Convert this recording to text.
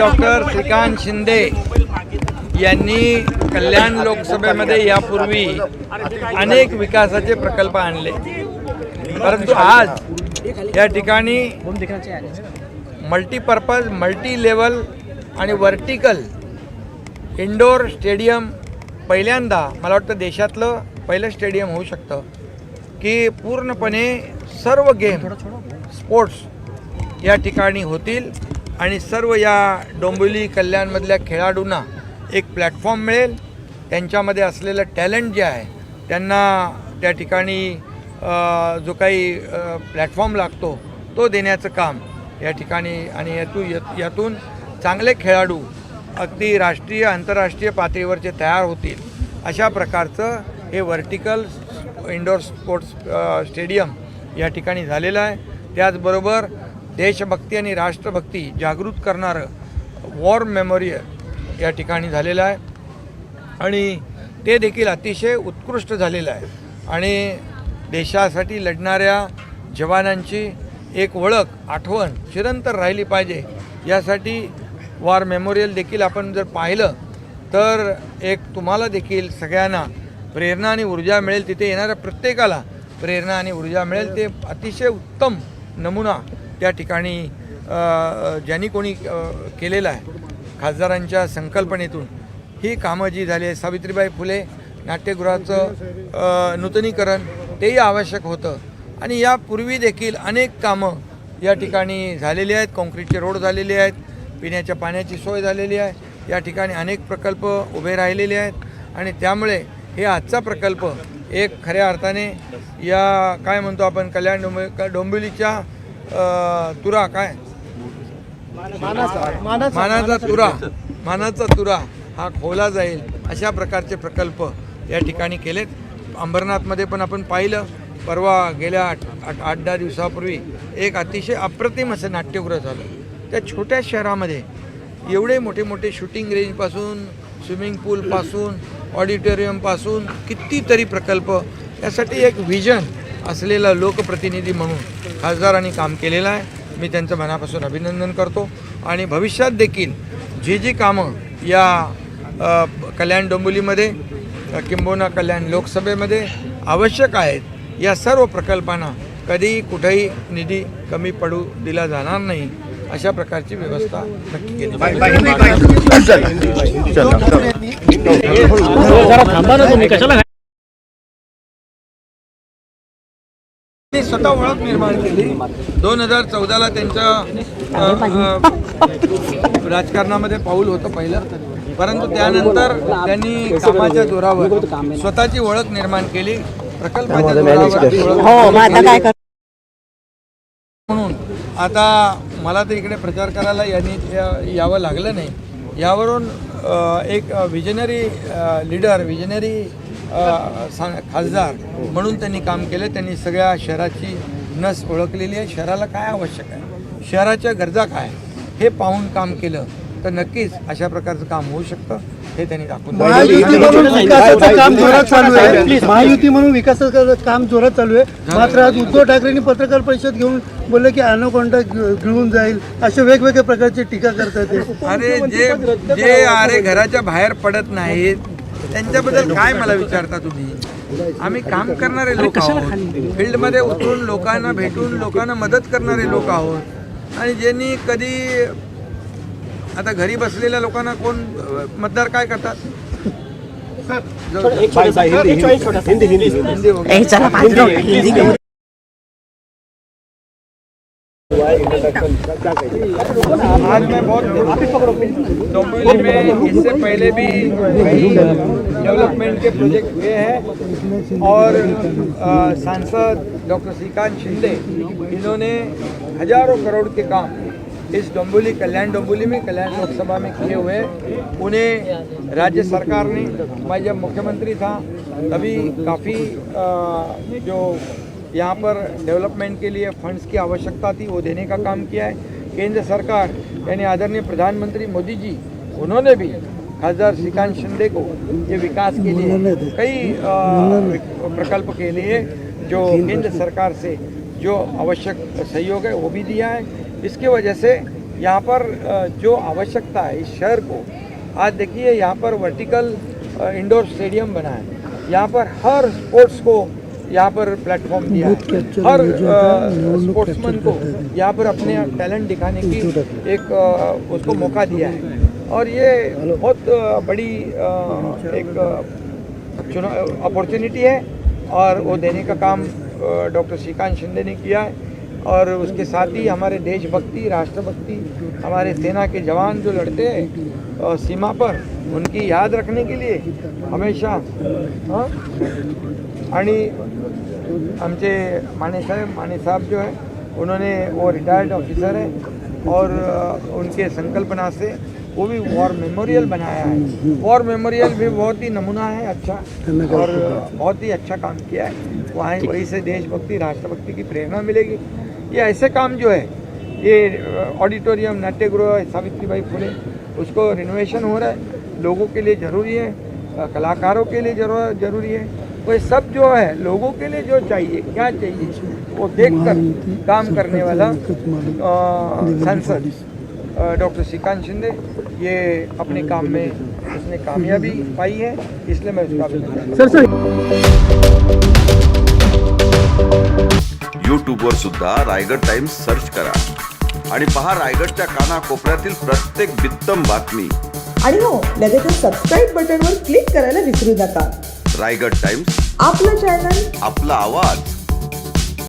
Doctor Shrikant Shinde यांनी कल्याण लोकसभेमध्ये यापूर्वी अनेक विकासाचे प्रकल्प आणले, परंतु आज या ठिकाणी मल्टीपर्पज, मल्टी लेवल आणि वर्टिकल इंडोर स्टेडियम पहिल्यांदा मला वाटतं देशातलं पहिलं स्टेडियम होऊ शकतं की पूर्णपणे सर्व गेम स्पोर्ट्स या ठिकाणी होतील आणि सर्व या डोंबिवली कल्याणमधल्या खेळाडूंना एक प्लॅटफॉर्म मिळेल. त्यांच्यामध्ये असलेलं टॅलेंट जे आहे त्यांना त्या ठिकाणी जो काही प्लॅटफॉर्म लागतो तो देण्याचं काम या ठिकाणी आणि यातून चांगले खेळाडू अगदी राष्ट्रीय आंतरराष्ट्रीय पातळीवरचे तयार होतील अशा प्रकारचं हे वर्टिकल इंडोर स्पोर्ट्स स्टेडियम या ठिकाणी झालेलं आहे. त्याचबरोबर देशभक्ती आणि राष्ट्रभक्ती जागृत करणारं वॉर मेमोरियल या ठिकाणी झालेलं आहे आणि ते देखील अतिशय उत्कृष्ट झालेलं आहे आणि देशासाठी लढणाऱ्या जवानांची एक ओळख, आठवण चिरंतन राहिली पाहिजे यासाठी वॉर मेमोरियल देखील आपण जर पाहिलं तर एक तुम्हाला देखील सगळ्यांना प्रेरणा आणि ऊर्जा मिळेल. तिथे येणाऱ्या प्रत्येकाला प्रेरणा आणि ऊर्जा मिळेल. ते अतिशय उत्तम नमुना त्या ठिकाणी ज्यांनी कोणी केलेला आहे खासदारांच्या संकल्पनेतून ही कामं जी झाली आहे. सावित्रीबाई फुले नाट्यगृहाचं नूतनीकरण तेही आवश्यक होतं आणि यापूर्वी देखील अनेक कामं या ठिकाणी झालेली आहेत. काँक्रीटचे रोड झालेले आहेत, पिण्याच्या पाण्याची सोय झालेली आहे, या ठिकाणी अनेक प्रकल्प उभे राहिलेले आहेत आणि त्यामुळे हे आजचा प्रकल्प एक खऱ्या अर्थाने या काय म्हणतो आपण कल्याण डोंबिवलीच्या तुरा काय मानाचा तुरा हा खोला जाईल अशा प्रकारचे प्रकल्प या ठिकाणी केलेत. अंबरनाथमध्ये पण आपण पाहिलं परवा गेल्या 8-10 दिवसापूर्वी एक अतिशय अप्रतिम असं नाट्यगृह झालं. त्या छोट्या शहरामध्ये एवढे मोठे मोठे शूटिंग रेंजपासून स्विमिंग पूलपासून ऑडिटोरियमपासून कितीतरी प्रकल्प यासाठी एक व्हिजन असलेला लोकप्रतिनिधी म्हणून खासदारांनी काम केलेलं आहे. मी त्यांचं मनापासून अभिनंदन करतो आणि भविष्यात देखील जी जी कामं या कल्याण डोंबिवलीमध्ये किंबहुना कल्याण लोकसभेमध्ये आवश्यक आहेत या सर्व प्रकल्पांना कधी कुठेही निधी कमी पडू दिला जाणार नाही अशा प्रकारची व्यवस्था नक्की केली स्वतः ओळख निर्माण केली. 2014ला त्यांचं राजकारणामध्ये पाऊल होतं पहिलं, परंतु त्यानंतर त्यांनी कामाच्या जोरावर स्वतःची ओळख निर्माण केली. प्रकल्पाच्या जोरावर म्हणून आता मला तर इकडे प्रचार करायला यावं लागलं नाही. यावरून एक विजनरी लीडर, विजनरी खासदार म्हणून त्यांनी काम केलं. त्यांनी सगळ्या शहराची नस ओळखलेली आहे. शहराला काय आवश्यक आहे, शहराच्या गरजा काय हे पाहून काम केलं तर नक्कीच अशा प्रकारचं काम होऊ शकतं हे त्यांनी दाखवून दिलं. महायुती म्हणून विकासाचं काम जोरात चालू आहे. महायुती म्हणून विकासाचं काम जोरात चालू आहे. मात्र आज उद्धव ठाकरेंनी पत्रकार परिषद घेऊन बोलले की अॅनाकोंडा गिळून जाईल असे वेगवेगळ्या प्रकारची टीका करतात. अरे जे घराच्या बाहेर पडत नाहीत त्यांच्याबद्दल काय मला विचारता तुम्ही? आम्ही काम करणारे लोक आहोत, फील्डमध्ये उतरून लोकांना भेटून लोकांना मदत करणारे लोक आहोत आणि ज्यांनी कधी आता घरी बसलेल्या लोकांना कोण मतदार काय करतात? आज मैं बहुत डोंबिवली में इससे पहले भी कई डेवलपमेंट के प्रोजेक्ट हुए हैं और सांसद डॉक्टर श्रीकांत शिंदे इन्होंने हजारों करोड़ के काम इस डोंबिवली कल्याण डोंबिवली में कल्याण लोकसभा में किए हुए. उन्हें राज्य सरकार ने, मैं जब मुख्यमंत्री था तभी काफ़ी जो यहाँ पर डेवलपमेंट के लिए फंड्स की आवश्यकता थी वो देने का काम किया है. केंद्र सरकार यानी आदरणीय प्रधानमंत्री मोदी जी उन्होंने भी खासदार श्रीकांत शिंदे को ये विकास के लिए कई प्रकल्प के लिए जो केंद्र सरकार से जो आवश्यक सहयोग है वो भी दिया है. इसकी वजह से यहाँ पर जो आवश्यकता है इस शहर को, आज देखिए यहाँ पर वर्टिकल इंडोर स्टेडियम बना है, यहाँ पर हर स्पोर्ट्स को यहाँ पर प्लेटफॉर्म दिया है, हर स्पोर्ट्समैन को यहाँ पर अपने टैलेंट दिखाने की एक उसको मौका दिया है। और ये बहुत बड़ी एक अपॉर्चुनिटी है और वो देने का काम डॉक्टर श्रीकांत शिंदे ने किया है। और उसके साथ ही हमारे देशभक्ति, राष्ट्रभक्ति, हमारे सेना के जवान जो लड़ते हैं सीमा पर, उनकी याद रखने के लिए हमेशा आणि आमचे माने साहब जो है उन्होंने, वो रिटायर्ड ऑफिसर है और उनके संकल्पना से वो भी वॉर मेमोरियल बनाया है। वॉर मेमोरियल भी बहुत ही नमूना है, अच्छा और बहुत ही अच्छा काम किया है। वहीं से देशभक्ति, राष्ट्रभक्ति की प्रेरणा मिलेगी। ये ऐसे काम जो है, ये ऑडिटोरियम, नाट्यगृह सावित्रीबाई फुले, उसको रिनोवेशन हो रहा है, लोगों के लिए ज़रूरी है, कलाकारों के लिए ज़रूरी है। वो सब जो है लोगों के लिए जो चाहिए, क्या चाहिए, वो देखकर काम करने वाला सांसद डॉक्टर श्रीकांत शिंदे, ये अपने काम में उसने कामयाबी पाई है, इसलिए मैं उसका अभिनंदन। यूट्यूबवर सुद्धा रायगड टाइम्स सर्च करा आणि पहा रायगडच्या कानाकोपऱ्यातील प्रत्येक बित्तम बातमी। आणि हो, लगेचच सबस्क्राईब बटनवर क्लिक करायला विसरू नका। रायगड टाइम्स, आपलं चॅनल, आपला आवाज।